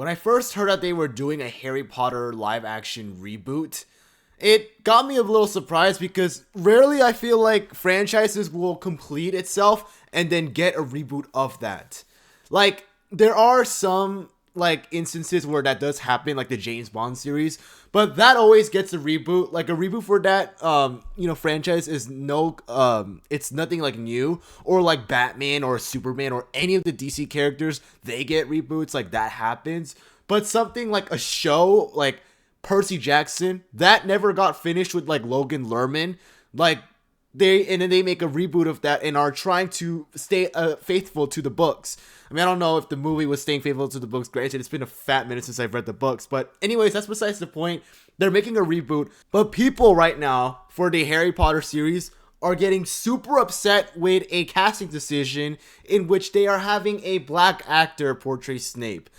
When I first heard that they were doing a Harry Potter live action reboot, it got me a little surprised because rarely I feel like franchises will complete itself and then get a reboot of that. Like, there are some like instances where that does happen, like the James Bond series, but that always gets a reboot. Like a reboot for that franchise is it's nothing like new, or like Batman or Superman or any of the DC characters, they get reboots, like that happens. But something like a show like Percy Jackson, that never got finished with like Logan Lerman. Like then they make a reboot of that and are trying to stay faithful to the books. I mean, I don't know if the movie was staying faithful to the books. Granted, it's been a fat minute since I've read the books. But anyways, that's besides the point. They're making a reboot. But people right now, for the Harry Potter series, are getting super upset with a casting decision in which they are having a black actor portray Snape.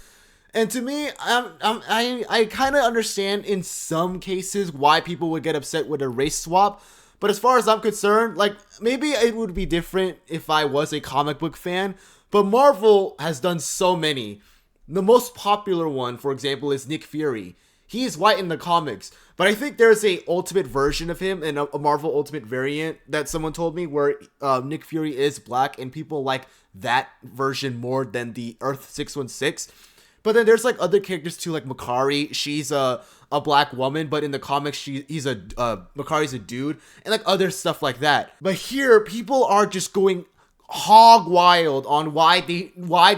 And to me, I kind of understand in some cases why people would get upset with a race swap. But as far as I'm concerned, like, maybe it would be different if I was a comic book fan. But Marvel has done so many. The most popular one, for example, is Nick Fury. He is white in the comics, but I think there's a ultimate version of him and a Marvel Ultimate variant that someone told me where Nick Fury is black, and people like that version more than the Earth 616. But then there's like other characters too, like Makari. She's a black woman, but in the comics, Makari's a dude, and like other stuff like that. But here, people are just going hog wild on why they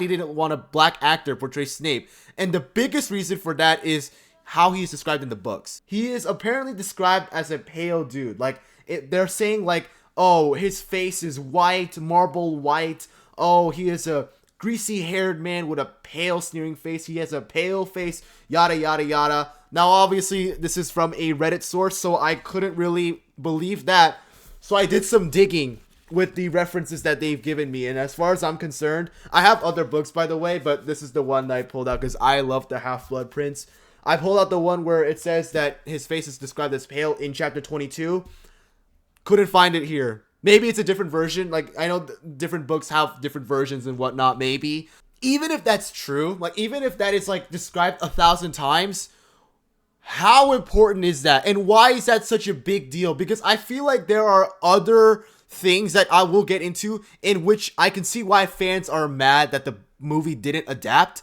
didn't want a black actor portray Snape, and the biggest reason for that is how he's described in the books. He is apparently described as a pale dude. Like they're saying like, oh, his face is white, marble white. Oh, he is a greasy haired man with a pale sneering face. He has a pale face, yada yada yada. Now obviously this is from a Reddit source, so I couldn't really believe that. So I did some digging with the references that they've given me, and as far as I'm concerned, I have other books by the way, but this is the one that I pulled out because I love the Half-Blood Prince. I pulled out the one where it says that his face is described as pale in chapter 22. Couldn't find it here. Maybe it's a different version. Like, I know different books have different versions and whatnot, maybe. Even if that's true, like, even if that is, like, described 1,000 times, how important is that? And why is that such a big deal? Because I feel like there are other things that I will get into in which I can see why fans are mad that the movie didn't adapt.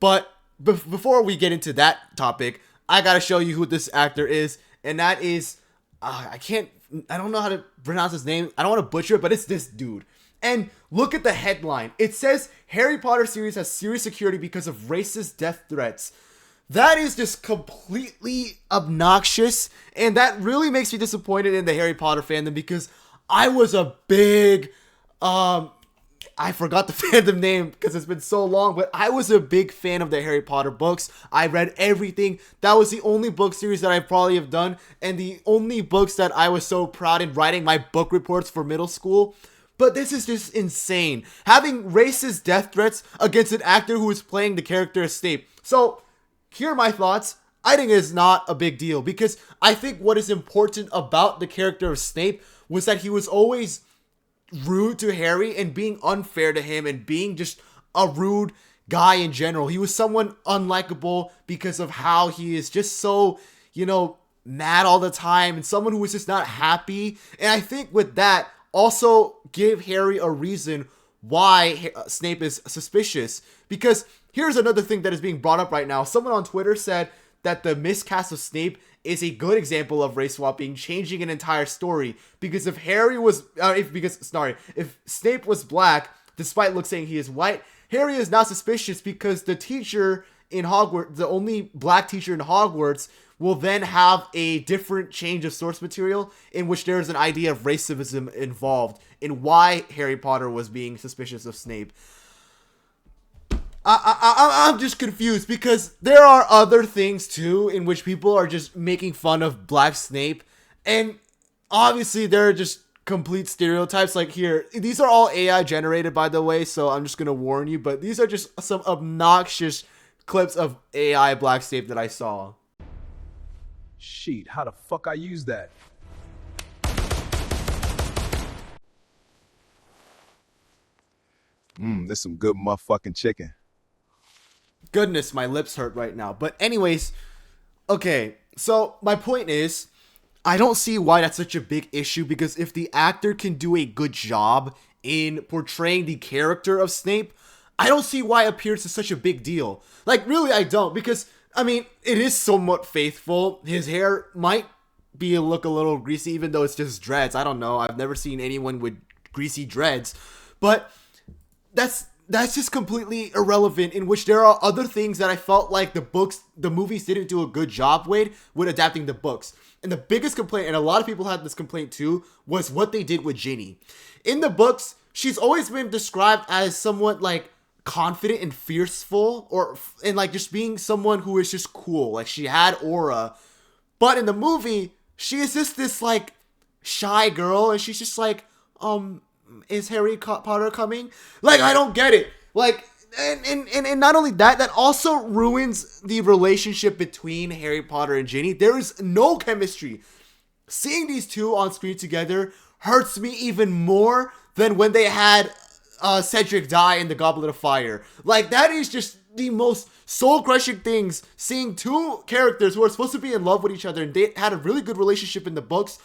But before we get into that topic, I gotta show you who this actor is. And that is, I don't know how to pronounce his name. I don't want to butcher it, but it's this dude. And look at the headline. It says, Harry Potter series has serious security because of racist death threats. That is just completely obnoxious. And that really makes me disappointed in the Harry Potter fandom because I was a big, I forgot the fandom name because it's been so long, but I was a big fan of the Harry Potter books. I read everything. That was the only book series that I probably have done, and the only books that I was so proud in writing my book reports for middle school. But this is just insane. Having racist death threats against an actor who is playing the character of Snape. So, here are my thoughts. I think it's not a big deal because I think what is important about the character of Snape was that he was always rude to Harry and being unfair to him and being just a rude guy in general. He was someone unlikable because of how he is just so, mad all the time and someone who was just not happy. And I think with that, also give Harry a reason why Snape is suspicious. Because here's another thing that is being brought up right now. Someone on Twitter said that the miscast of Snape is a good example of race swapping, changing an entire story. Because if Snape was black, despite looks saying he is white, Harry is now suspicious because the teacher in Hogwarts, the only black teacher in Hogwarts, will then have a different change of source material in which there is an idea of racism involved in why Harry Potter was being suspicious of Snape. I'm just confused because there are other things too in which people are just making fun of Black Snape, and obviously they're just complete stereotypes. Like here, these are all AI generated by the way, so I'm just gonna warn you, but these are just some obnoxious clips of AI Black Snape that I saw. Shit, how the fuck I use that? This some good motherfucking chicken. Goodness, my lips hurt right now. But anyways, okay. So my point is, I don't see why that's such a big issue, because if the actor can do a good job in portraying the character of Snape, I don't see why appearance is such a big deal. Like, really, I don't, because, I mean, it is somewhat faithful. His hair might look a little greasy, even though it's just dreads. I don't know. I've never seen anyone with greasy dreads. But that's just completely irrelevant, in which there are other things that I felt like the movies didn't do a good job with adapting the books. And the biggest complaint, and a lot of people had this complaint too, was what they did with Ginny. In the books, she's always been described as somewhat like confident and fearful, and like just being someone who is just cool. Like, she had aura. But in the movie, she is just this like shy girl, and she's just like, is Harry Potter coming? Like, I don't get it. Like, and not only that, that also ruins the relationship between Harry Potter and Ginny. There is no chemistry. Seeing these two on screen together hurts me even more than when they had Cedric die in the Goblet of Fire. Like, that is just the most soul-crushing things. Seeing two characters who are supposed to be in love with each other, and they had a really good relationship in the books.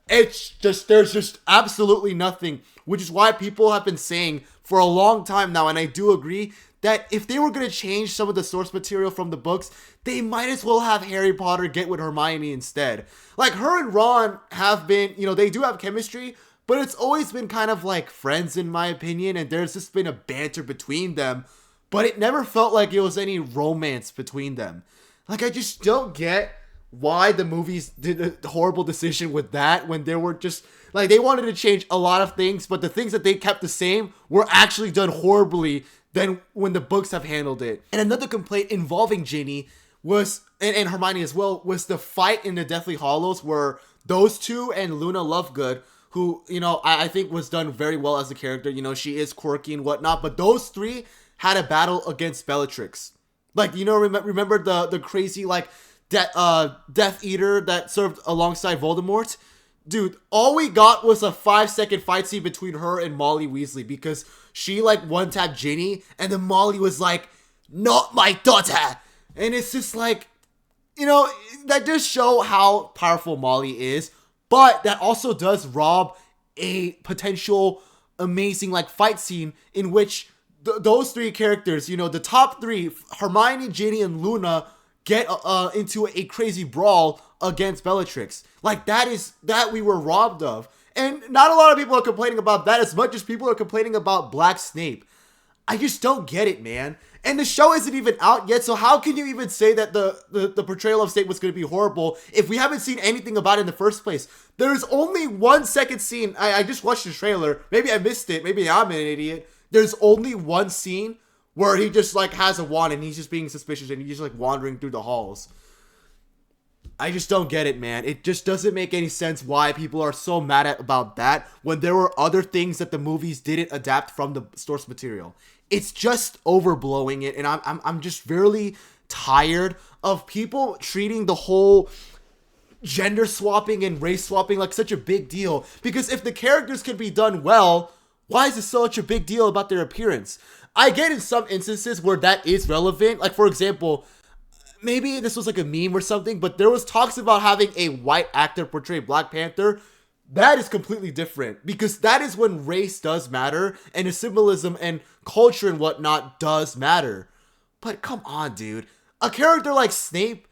There's just absolutely nothing, which is why people have been saying for a long time now, and I do agree, that if they were going to change some of the source material from the books, they might as well have Harry Potter get with Hermione instead. Like, her and Ron have been, they do have chemistry, but it's always been kind of like friends, in my opinion, and there's just been a banter between them, but it never felt like it was any romance between them. Like, I just don't get why the movies did a horrible decision with that, when they were just like, they wanted to change a lot of things, but the things that they kept the same were actually done horribly than when the books have handled it. And another complaint involving Ginny was, and Hermione as well, was the fight in the Deathly Hallows, where those two and Luna Lovegood, who, I think was done very well as a character, she is quirky and whatnot, but those three had a battle against Bellatrix. Like, remember the crazy, like, Death Eater that served alongside Voldemort? Dude, all we got was a 5-second fight scene between her and Molly Weasley, because she like one-tapped Ginny, and then Molly was like, "Not my daughter!" And it's just like, that does show how powerful Molly is, but that also does rob a potential amazing like fight scene in which those three characters, the top three, Hermione, Ginny, and Luna, get into a crazy brawl against Bellatrix. Like, that we were robbed of. And not a lot of people are complaining about that as much as people are complaining about Black Snape. I just don't get it, man. And the show isn't even out yet, so how can you even say that the portrayal of Snape was going to be horrible if we haven't seen anything about it in the first place? There's only 1 second scene. I just watched the trailer. Maybe I missed it. Maybe I'm an idiot. There's only one scene where he just like has a wand and he's just being suspicious and he's just like wandering through the halls. I just don't get it, man. It just doesn't make any sense why people are so mad about that when there were other things that the movies didn't adapt from the source material. It's just overblowing it, and I'm just really tired of people treating the whole gender swapping and race swapping like such a big deal. Because if the characters can be done well, why is it such a big deal about their appearance? I get in some instances where that is relevant. Like, for example, maybe this was like a meme or something, but there was talks about having a white actor portray Black Panther. That is completely different, because that is when race does matter and the symbolism and culture and whatnot does matter. But come on, dude. A character like Snape,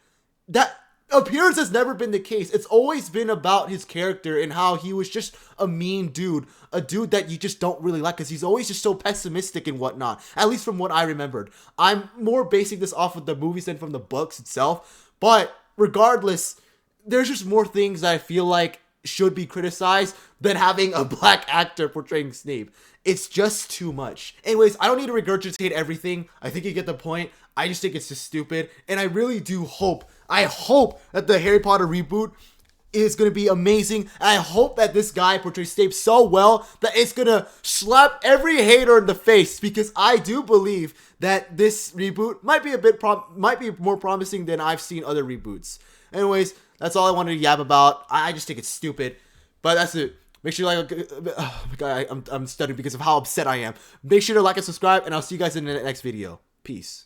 that appearance has never been the case. It's always been about his character and how he was just a mean dude. A dude that you just don't really like because he's always just so pessimistic and whatnot. At least from what I remembered. I'm more basing this off of the movies than from the books itself. But regardless, there's just more things that I feel like should be criticized than having a black actor portraying Snape. It's just too much. Anyways, I don't need to regurgitate everything. I think you get the point. I just think it's just stupid. And I really do hope, I hope that the Harry Potter reboot is going to be amazing. I hope that this guy portrays Snape so well that it's going to slap every hater in the face, because I do believe that this reboot might be might be more promising than I've seen other reboots. Anyways, that's all I wanted to yab about. I just think it's stupid, but that's it. Make sure you like, oh my god, I'm stuttering because of how upset I am. Make sure to like and subscribe, and I'll see you guys in the next video. Peace.